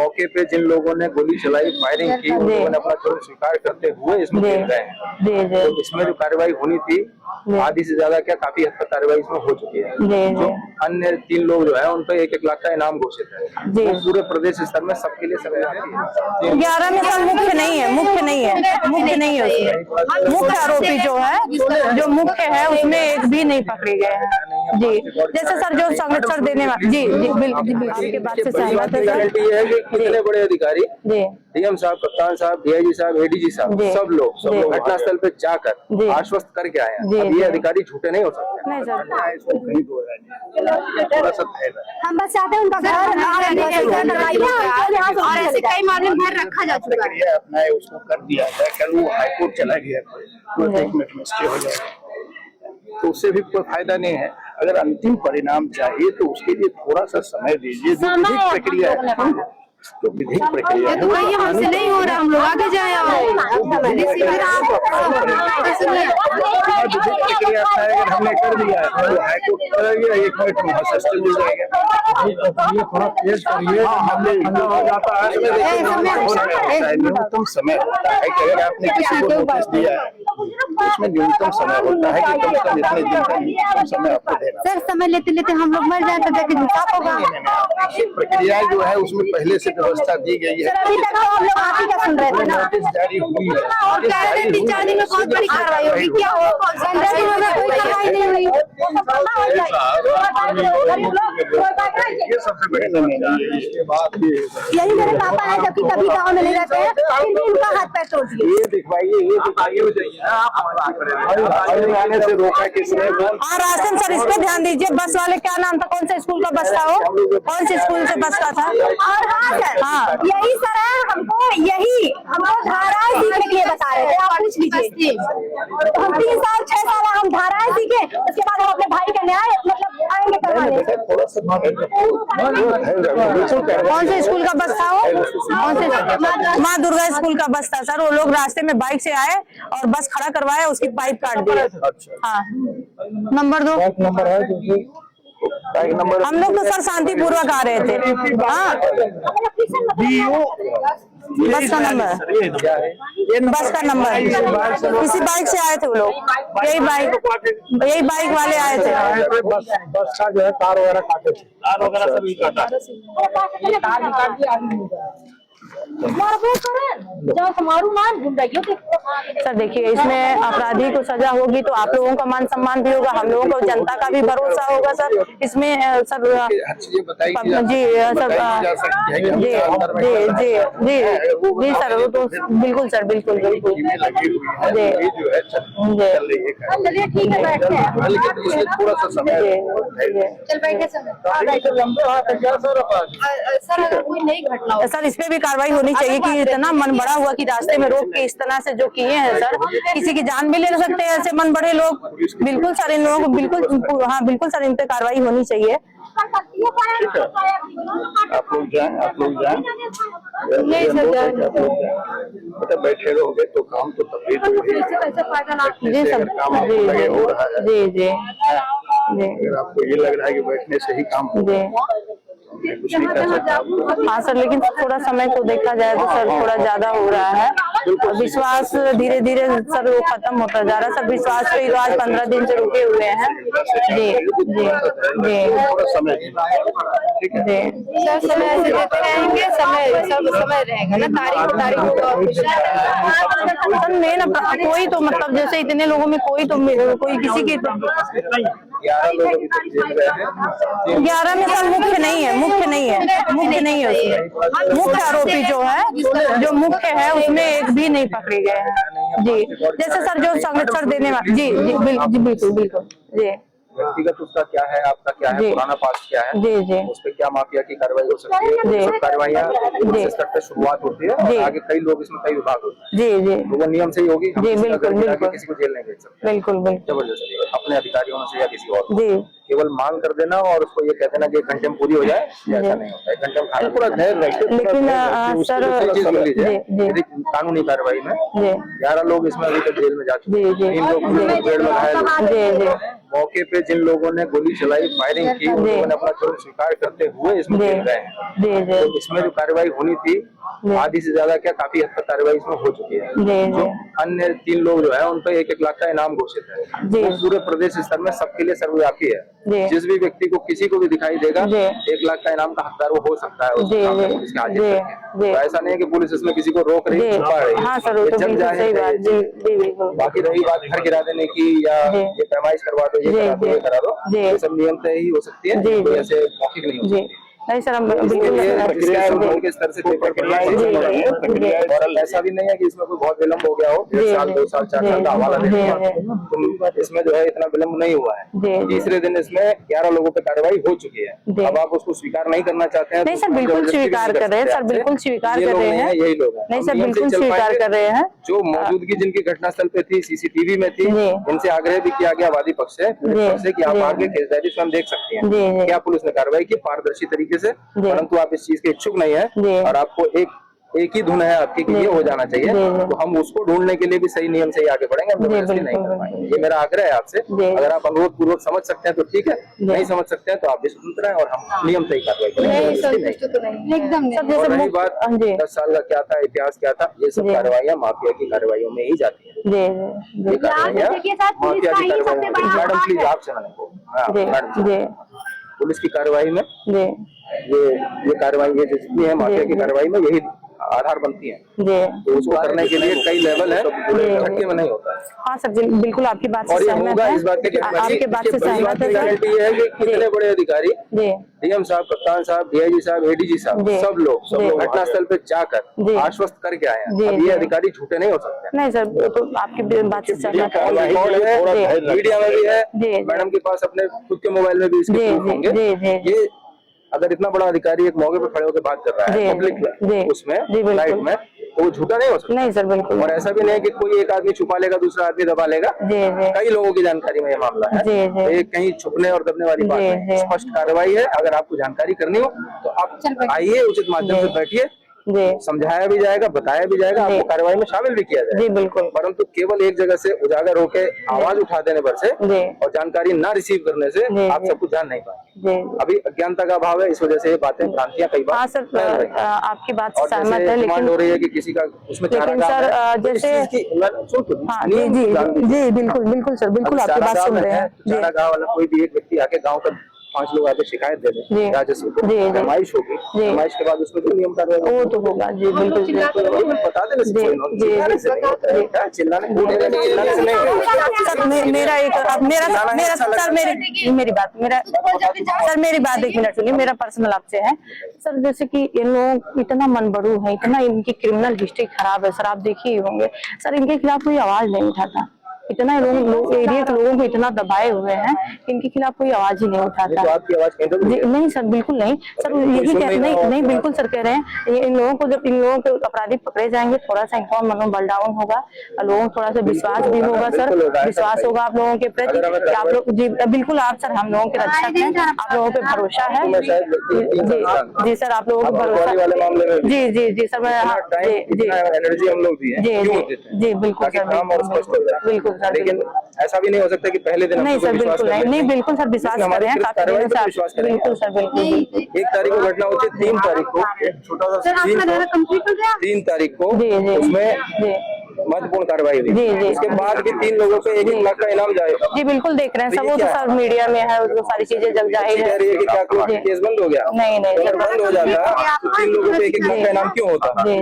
मौके पे जिन लोगों ने गोली चलाई, फायरिंग की, उन लोगों ने अपना जुर्म स्वीकार करते हुए इसमें खेल रहे हैं। तो इसमें जो कार्रवाई होनी थी आधी से ज्यादा क्या काफी हद तक कार्रवाई इसमें हो चुकी है। जो अन्य 3 लोग जो है उन पर 1-1 लाख का इनाम घोषित है। वो पूरे प्रदेश स्तर में सबके लिए समय आती है। 11 में सर मुख्य नहीं है उसमें। मुख्य आरोपी जो मुख्य है उसमें एक भी नहीं पकड़े गए हैं जी। जैसे सर जो संरक्षण देने वाले जी बिल्कुल आपके बात से सहमत है। गारंटी है कि कितने बड़े अधिकारी डीएम साहब, कप्तान साहब, डीआईजी साहब, एडीजी साहब, सब लोग घटनास्थल पे जाकर आश्वस्त करके आए हैं। अब ये अधिकारी झूठे नहीं हो सकते। नहीं सर, हम बस चाहते हैं उनका घर और ऐसे कई मामले में घर रखा जा चुका है। अपना उसको कर दिया जाए, कल वो हाईकोर्ट चला गया तो 1 मिनट में स्टे हो जाएगा, तो उससे भी कोई फायदा नहीं है। अगर अंतिम परिणाम चाहिए तो उसके लिए थोड़ा सा समय दीजिए। जो विधिक प्रक्रिया है, तो विधिक प्रक्रिया तो कहीं हमसे नहीं हो रहा, हम लोग आगे जाए। विधिक प्रक्रिया अगर हमने कर दिया है तो हाईकोर्ट चला गया, 1 मिनट में सस्पेंड हो जाएगा। ये थोड़ा तेज करिए, हो जाता है। न्यूनतम समय होता है कि अगर आपने किसी को नोटिस दिया है उसमें न्यूनतम समय होता है कि कम से कम इतने दिन का न्यूनतम समय आपको देना। सर समय लेते लेते हम लोग मर जाए तो जाके इंसाफ होगा। प्रक्रिया जो है उसमें पहले से व्यवस्था दी गई है। अभी तक हम लोग आप ही का सुन रहे थे ना, नोटिस जारी हुई है और कह रहे थे 3-4 दिन में बहुत बड़ी कार्रवाई होगी। क्या हो 15 दिनों में कोई कार्रवाई नहीं हुई। ये सबसे बड़ी नमीना है। इसके बाद यही मेरे पापा है, जबकि कभी गाँव में नहीं रहते हैं, फिर भी उनका हाथ पैर तोड़ दिए। ये दिखवाइए, ये आगे हो जाइए। आने से रोका किसने? हाँ राशन सर, इस पे ध्यान दीजिए। बस वाले क्या नाम था, कौन से स्कूल का बस था वो, कौन से स्कूल से बस का था? और हाँ सर, हाँ यही सर है, हमको धाराएं सीखने के लिए बता रहे थे। आप पूछ लीजिए, तो हम 3 साल 6 साल हम धाराएं सीखे, उसके बाद हम अपने भाई का न्याय मतलब आएंगे करवाने। कौन से स्कूल का बस था वो? कौन से? माँ दुर्गा स्कूल का बस था सर। वो लोग रास्ते में बाइक से आए और बस खड़ा करवाया, उसकी पाइप काट दी। हाँ नंबर 2 नंबर है हम लोग तो सर शांति पूर्वक आ रहे थे। हाँ बस का नंबर, बस का नंबर किसी बाइक से आए थे वो लोग। यही बाइक वाले आए थे। बस का जो है तार वगैरह काटे थे, तार वगैरह सभी काटा। सर देखिए, इसमें अपराधी को सजा होगी तो आप लोगों का मान सम्मान भी होगा, हम लोगों को जनता का भी भरोसा होगा सर। इसमें सर जी सर, वो तो बिल्कुल सर, बिल्कुल चलिए ठीक है, बैठते हैं। थोड़ा सा समय चल बैठे सर, अगर कोई नई घटना हो सर इस पे भी कार्रवाई होनी चाहिए कि इतना मन बड़ा हुआ कि रास्ते में रोक के इस तरह से जो किए हैं सर, किसी की जान भी ले सकते हैं ऐसे मन बड़े लोग। बिल्कुल सर, इन लोगों को बिल्कुल, हाँ बिल्कुल सर, इन पे कार्रवाई होनी चाहिए। आप लोग जाएं नहीं सर, बेटा बैठे रहोगे तो काम तो तभी जी सर, जी अगर आपको ये लग रहा है कि बैठने से ही काम होगा, कुछ नहीं कर सकता। हाँ सर, लेकिन थोड़ा समय को देखा जाए तो सर थोड़ा ज्यादा हो रहा है। विश्वास धीरे धीरे सर वो खत्म होता जा रहा है। सर विश्वास पे ही आज 15 दिन से रुके हुए हैं। जी सर समय ऐसे देते रहेंगे, समय रहेगा ना, तारीख सर मेन कोई तो मतलब जैसे इतने लोगों में कोई किसी की 11 लोग अभी तक जेल गए हैं। 11 में सर मुख्य नहीं है उसमें। मुख्य आरोपी जो मुख्य है उसमें एक भी नहीं पकड़े गए हैं जी। जैसे सर जो संरक्षण देने वाले जी बिल्कुल जी। व्यक्तिगत उसका क्या है, आपका क्या है, पुराना पास क्या है, जी उस पर क्या माफिया की कार्रवाई हो सकती है। सब कार्रवाइयाँ स्तर पे शुरुआत होती है और आगे कई लोग इसमें कई विभाग होते हैं जी। तो वो नियम से ही होगी जी। बिल्कुल किसी को जेल नहीं भेज सकते। बिल्कुल जबरदस्ती अपने अधिकारियों से या किसी और जी। केवल मांग कर देना और उसको ये कह देना कि 1 घंटे में पूरी हो जाए, ऐसा नहीं होता है। 1 घंटे में खाना पूरा धैर्य रखिए। लेकिन सर कानूनी कार्रवाई में 11 लोग इसमें अभी तक जेल में जा चुके हैं। 3 लोग पेड़ में घायल। मौके पे जिन लोगों ने गोली चलाई, फायरिंग की, उन लोगों ने अपना जुर्म स्वीकार करते हुए इसमें गिर गए हैं। तो इसमें जो कार्रवाई होनी थी आधी से ज्यादा क्या काफी हद तक कार्रवाई इसमें हो चुकी है। जो अन्य 3 लोग जो है उन पर 1-1 लाख का इनाम घोषित है। वो पूरे प्रदेश स्तर में सबके लिए सर्वव्यापी है। जिस भी व्यक्ति को किसी को भी दिखाई देगा 1 लाख का इनाम का हकदार वो हो सकता है उसके हाजिर करके। तो ऐसा नहीं है कि पुलिस इसमें किसी को रोक रही है, छुपा रही है, जब जाए। बाकी रही बात घर गिरा देने की या ये पैमाइश करवा दो, ये करा दो, ये करा दो, ये सब नियम तय ही हो सकती है, कोई ऐसे मौखिक नहीं हो सकती। नहीं सर, हम के स्तर से पेपर करना है। और ऐसा भी नहीं है कि इसमें कोई बहुत विलम्ब हो गया हो, 1 साल 2 साल 4 साल का हवाला देना। इसमें जो है इतना विलम्ब नहीं हुआ है। तीसरे दिन इसमें 11 लोगों पे कार्रवाई हो चुकी है। अब आप उसको स्वीकार नहीं करना चाहते हैं? नहीं सर, बिल्कुल स्वीकार कर रहे हैं सर, बिल्कुल स्वीकार कर रहे हैं, यही लोग हैं। नहीं सर, बिल्कुल स्वीकार कर रहे हैं। जो मौजूदगी जिनकी घटनास्थल पे थी, सीसीटीवी में थी, इनसे आग्रह भी किया गया वादी पक्ष से कि आप आगे केस डायरी स्वयं देख सकते हैं। क्या पुलिस ने कार्रवाई की पारदर्शी तरीके से, परंतु आप इस चीज के इच्छुक नहीं है और आपको एक ही धुन है आपकी कि ये हो जाना चाहिए, तो हम उसको ढूंढने के लिए भी सही नियम से ही आगे बढ़ेंगे, हम जबरदस्ती नहीं कर पाएंगे। ये मेरा आग्रह है आपसे। अगर आप अनुरोध पूर्वक समझ सकते हैं तो ठीक है, नहीं समझ सकते हैं तो आप भी स्वतंत्र हैं और हम नियम से ही कार्रवाई करेंगे। एकदम और रही बात 10 साल का क्या था, इतिहास क्या था, ये सब कार्रवाइयाँ माफिया की कार्रवाइयों में ही जाती है। ये कार्रवाइयाँ माफिया की कार्रवाई। मैडम प्लीज आप मैडम, पुलिस की कार्रवाई में ये कार्रवाई ये जितनी है माफिया की कार्रवाई में यही आधार बनती है। तो उसको करने के लिए कई लेवल है, झटके में नहीं होता है। हाँ सर, बिल्कुल आपकी बात से सहमत है। इस बात की आपके बात से सहमत है। गारंटी है कि कितने बड़े अधिकारी, डीएम साहब, कप्तान साहब, डीआईजी साहब, एडीजी साहब, सब लोग घटनास्थल पे जाकर आश्वस्त करके आए हैं। अब ये अधिकारी झूठे नहीं हो सकते। नहीं सर, तो आपकी बात से सहमत है। मीडिया में भी है, मैडम के पास अपने खुद के मोबाइल में भी इसके प्रूफ होंगे। ये अगर इतना बड़ा अधिकारी एक मौके पर खड़े होकर बात कर रहा है पब्लिक उसमें लाइव में, तो वो झूठा नहीं हो सकता। नहीं सर, बिल्कुल। और ऐसा भी नहीं है कि कोई एक आदमी छुपा लेगा, दूसरा आदमी दबा लेगा। कई लोगों की जानकारी में ये मामला है, तो ये कहीं छुपने और दबने वाली बात नहीं, स्पष्ट कार्रवाई है। अगर आपको जानकारी करनी हो तो आप आइए, उचित माध्यम से बैठिए, समझाया भी जाएगा, बताया भी जाएगा, आपको कार्रवाई में शामिल भी किया जाएगा। बिल्कुल। परंतु केवल एक जगह से उजागर होकर आवाज उठा देने पर से और जानकारी ना रिसीव करने से आप सब कुछ जान नहीं पाए। अभी अज्ञानता का अभाव है, इस वजह से ये बातें भ्रांतियां कई बार। हाँ सर, आपकी बात से सहमत है, लेकिन हो रही है कि किसी का उसमें सर जैसे जी बिल्कुल बिल्कुल सर, बिल्कुल आपकी बात सुन रहे हैं। गाँव वाला कोई भी एक व्यक्ति आके गाँव का 5 लोग आके शिकायत दे दें, राजस्व को फरमाइश होगी, फरमाइश के बाद उसमें जो नियम कार्रवाई वो तो होगा। जी बिल्कुल, बता देना चिल्लाने से नहीं। मेरा मेरी बात 1 मिनट सुनिए, मेरा पर्सनल आपसे है सर। जैसे कि इन लोग इतना मनबड़ू है, इतना इनकी क्रिमिनल हिस्ट्री खराब है सर, आप देखिए होंगे सर, इनके खिलाफ कोई आवाज नहीं उठाता। इतना लोग एरिया के लोगों को इतना दबाए हुए हैं कि इनके खिलाफ कोई आवाज ही नहीं उठाता। तो आपकी आवाज नहीं सर, बिल्कुल नहीं सर, यही नहीं बिल्कुल सर कह रहे हैं। इन लोगों को जब इन लोगों के अपराधी पकड़े जाएंगे, थोड़ा सा इनका मनोबल डाउन होगा, लोगों को थोड़ा सा विश्वास भी होगा सर, विश्वास होगा आप लोगों के प्रति। आप लोग जी बिल्कुल, आप सर हम लोगों के रक्षक हैं, आप लोगों पे भरोसा है। जी सर, आप लोगों को भरोसा। जी सर, मैं एनर्जी हम लोग दी है, जी बिल्कुल सर, बिल्कुल। लेकिन ऐसा भी नहीं हो सकता कि पहले दिन नहीं सर, बिल्कुल नहीं, बिल्कुल सर, विश्वास कर रहे हैं, बिल्कुल सर, बिल्कुल। 1 तारीख को घटना होती है, 3 तारीख को छोटा सा 3 तारीख को उसमें महत्वपूर्ण कार्रवाई हुई। उसके बाद भी 3 लोगों पे 1-1 लाख का इनाम जाएगा। जी बिल्कुल, देख रहे हैं सब, वो तो सर मीडिया में है, वो सारी चीजें जब जाएगी। क्या केस बंद हो गया? नहीं अगर बंद हो जाता तो 3 लोगों पे 1-1 लाख का इनाम क्यों होता? जी।